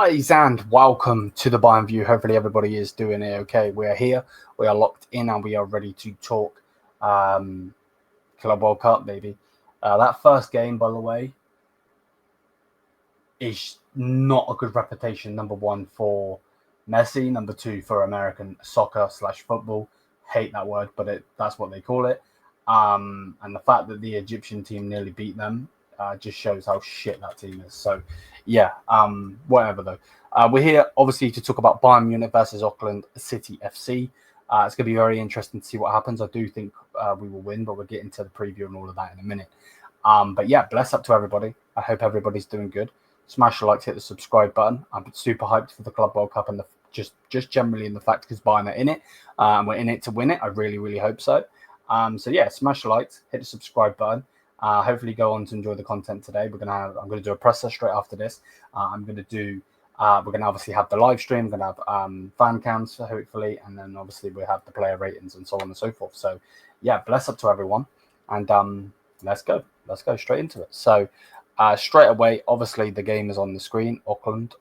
Guys, and welcome to the Bayern View. Hopefully everybody is doing it okay. We are here, we are locked in, and we are ready to talk Club World Cup, baby. That first game, by the way, is not a good reputation. Number one for Messi, number two for American soccer / football. Hate that word, but that's what they call it. And the fact that the Egyptian team nearly beat them just shows how shit that team is. So, yeah, whatever though. We're here obviously to talk about Bayern Munich versus Auckland City FC. It's going to be very interesting to see what happens. I do think we will win, but we'll get into the preview and all of that in a minute. But yeah, bless up to everybody. I hope everybody's doing good. Smash the like, hit the subscribe button. I'm super hyped for the Club World Cup and just generally in the fact because Bayern are in it. We're in it to win it. I really, really hope so. So yeah, smash the likes, hit the subscribe button. Hopefully go on to enjoy the content today. I'm gonna do a presser straight after this. We're gonna obviously have the live stream. We're gonna have fan cams hopefully, and then obviously we have the player ratings and so on and so forth. So yeah, bless up to everyone, and let's go straight into it. So straight away, obviously the game is on the screen. Auckland.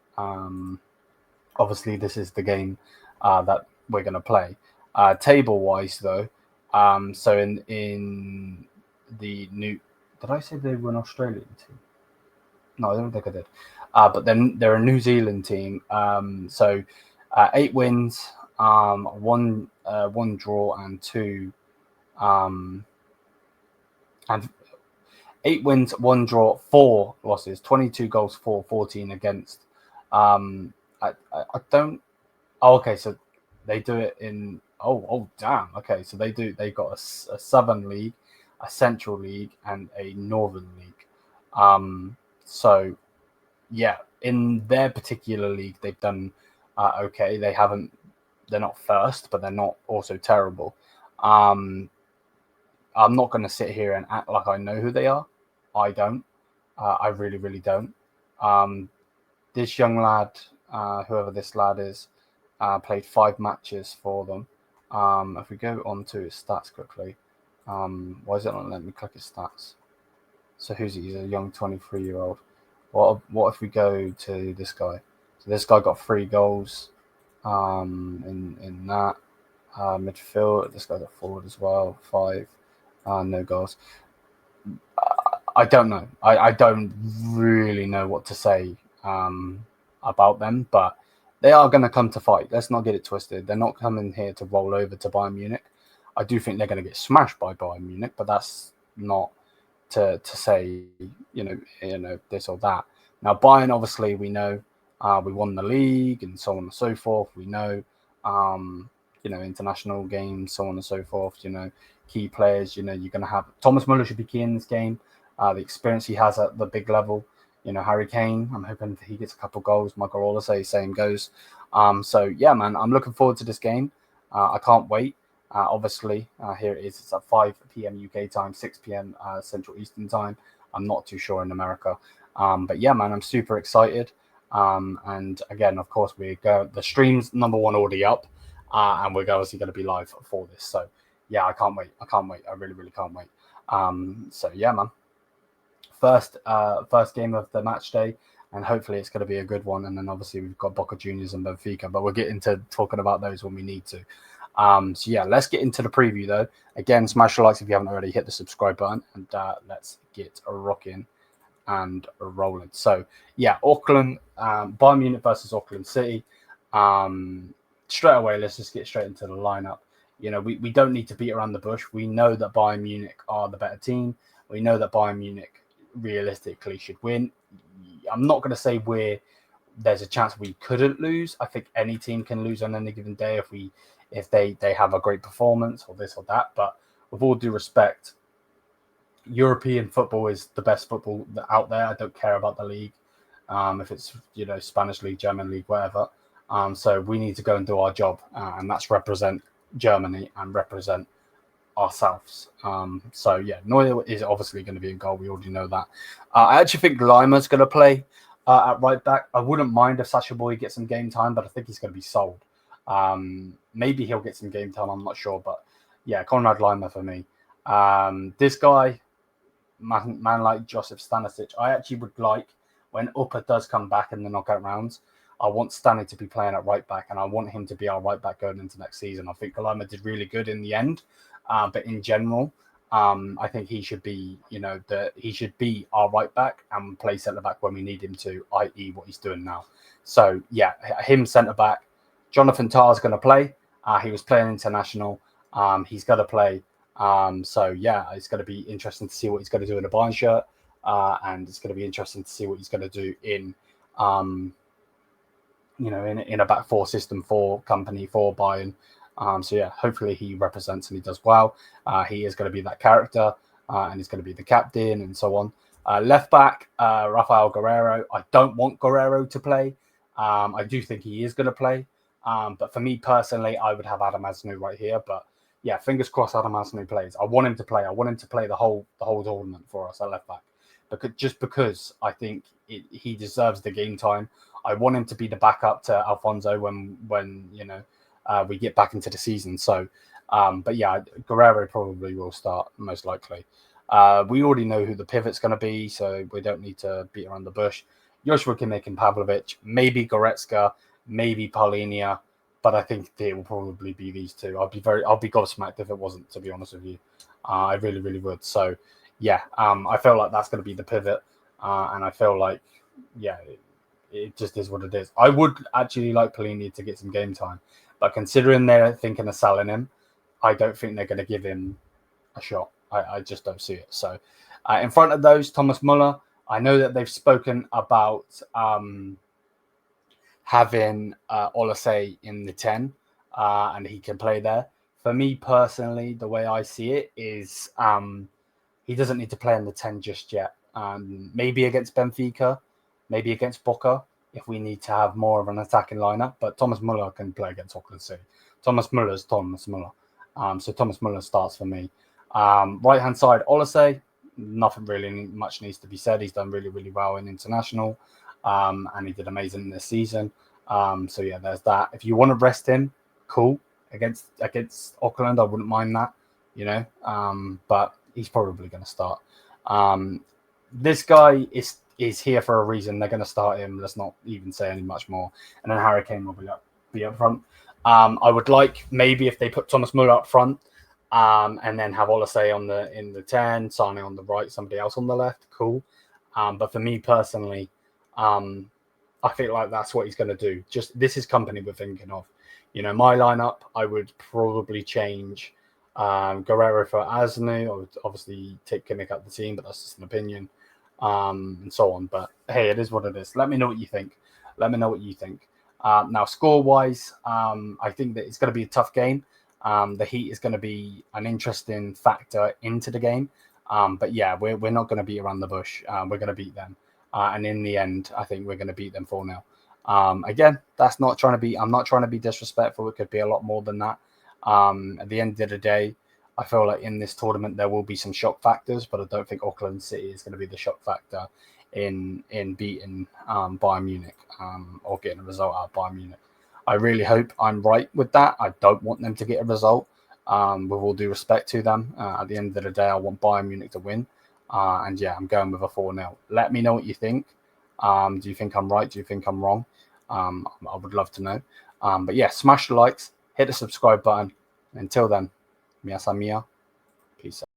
Obviously this is the game that we're gonna play. Table wise though. So in the new, did I say they were an Australian team? No, I don't think I did. But then they're a New Zealand team. So 8 wins, one draw, and and 8 wins, 1 draw, 4 losses, 22 goals for, 14 against. I don't. Oh, okay. So they do it in. Oh, damn. Okay, so they've got a Southern League, a Central League, and a Northern League. So yeah, in their particular league, they've done okay. They're not first, but they're not also terrible. I'm not going to sit here and act like I know who they are. I don't. I really, really don't. This young lad, whoever this lad is, played 5 matches for them. If we go on to his stats quickly, why is it not letting me click his stats? So who's he? He's a young 23-year-old. What if we go to this guy? So this guy got 3 goals in that midfield. This guy got forward as well, 5, no goals. I don't know. I don't really know what to say about them, but they are going to come to fight. Let's not get it twisted. They're not coming here to roll over to Bayern Munich. I do think they're going to get smashed by Bayern Munich, but that's not to say, you know, this or that. Now, Bayern, obviously, we know we won the league and so on and so forth. We know, international games, so on and so forth. Key players. You're going to have Thomas Muller should be key in this game. The experience he has at the big level. Harry Kane, I'm hoping he gets a couple goals. Michael Olise, same goes. So, yeah, man, I'm looking forward to this game. I can't wait. Obviously, here it is. It's at 5 p.m. UK time, 6 p.m. Central Eastern time. I'm not too sure in America. But, yeah, man, I'm super excited. And, again, of course, the stream's number 1 already up. And we're obviously going to be live for this. So, yeah, I can't wait. I really, really can't wait. So, yeah, man. First game of the match day, and hopefully it's going to be a good one. And then obviously we've got Boca Juniors and Benfica, but we'll get into talking about those when we need to. So yeah, let's get into the preview though. Again, smash the likes if you haven't already, hit the subscribe button, and let's get rocking and rolling. So yeah, Auckland, Bayern Munich versus Auckland City. Straight away, let's just get straight into the lineup. We don't need to beat around the bush. We know that Bayern Munich are the better team. We know that Bayern Munich realistically should win. I'm not going to say there's a chance we couldn't lose. I think any team can lose on any given day if they have a great performance or this or that. But with all due respect, European football is the best football out there. I don't care about the league, if it's Spanish league, German league, whatever. So we need to go and do our job, and that's represent Germany and represent ourselves. So yeah, Neuer is obviously going to be in goal. We already know that. I actually think Lima's going to play at right back. I wouldn't mind if Sacha Boy gets some game time, but I think he's going to be sold. Maybe he'll get some game time. I'm not sure, but yeah, Konrad Lima for me. This guy, man like Josip Stanisic, I actually would like when Upper does come back in the knockout rounds. I want Stanley to be playing at right back, and I want him to be our right back going into next season. I think Kalima did really good in the end, but in general, I think he should be, he should be our right back and play centre back when we need him to, i.e., what he's doing now. So yeah, him centre back. Jonathan Tarr's going to play. He was playing international. He's going to play. So yeah, it's going to be interesting to see what he's going to do in a Bayern shirt, and it's going to be interesting to see what he's going to do in, in a back four system for company for Bayern. So yeah, hopefully he represents and he does well. He is going to be that character, and he's going to be the captain and so on. Left back, Rafael Guerreiro. I don't want Guerreiro to play. I do think he is going to play. But for me personally, I would have Adam Asnou right here. But yeah, fingers crossed Adam Asnou plays. I want him to play. I want him to play the whole tournament for us at left back. Because I think he deserves the game time. I want him to be the backup to Alfonso when we get back into the season. So, but yeah, Guerreiro probably will start most likely. We already know who the pivot's going to be, so we don't need to beat around the bush. Joshua Kimmich and Pavlovic, maybe Goretzka, maybe Paulinia, but I think it will probably be these two. I'll be gobsmacked if it wasn't, to be honest with you. I really, really would. So, yeah, I feel like that's going to be the pivot, and I feel like, yeah, it just is what it is. I would actually like Paulinia to get some game time, but considering they're thinking of selling him, I don't think they're going to give him a shot. I just don't see it. So, in front of those, Thomas Muller. I know that they've spoken about having Olise in the 10, and he can play there. For me personally, the way I see it is he doesn't need to play in the 10 just yet. Maybe against Benfica, maybe against Boca, if we need to have more of an attacking lineup. But Thomas Muller can play against Auckland City. Thomas Muller's Thomas Muller. So Thomas Muller starts for me. Right-hand side, Olise. Nothing really much needs to be said. He's done really, really well in international, and he did amazing this season. So yeah, there's that. If you want to rest him, cool. Against Auckland, I wouldn't mind that, but he's probably going to start. This guy is here for a reason. They're going to start him. Let's not even say any much more. And then Harry Kane will be up front. I would like maybe if they put Thomas Muller up front, and then have Olise in the 10, Sane on the right, somebody else on the left. Cool. But for me personally, I feel like that's what he's going to do. Just this is company we're thinking of. My lineup, I would probably change Guerreiro for Asnou. I would obviously take Kimmich out the team, but that's just an opinion, and so on. But hey, it is what it is. Let me know what you think. Now, score-wise, I think that it's going to be a tough game. The heat is going to be an interesting factor into the game. But yeah, we're not going to beat around the bush. We're going to beat them. And in the end, I think we're going to beat them 4-0. Again, I'm not trying to be disrespectful. It could be a lot more than that. At the end of the day, I feel like in this tournament, there will be some shock factors, but I don't think Auckland City is going to be the shock factor in beating Bayern Munich, or getting a result out of Bayern Munich. I really hope I'm right with that. I don't want them to get a result, with all due respect to them. At the end of the day, I want Bayern Munich to win. And yeah, I'm going with a 4-0. Let me know what you think. Do you think I'm right? Do you think I'm wrong? I would love to know. But yeah, smash the likes, hit the subscribe button. Until then, mia sa mia. Peace out.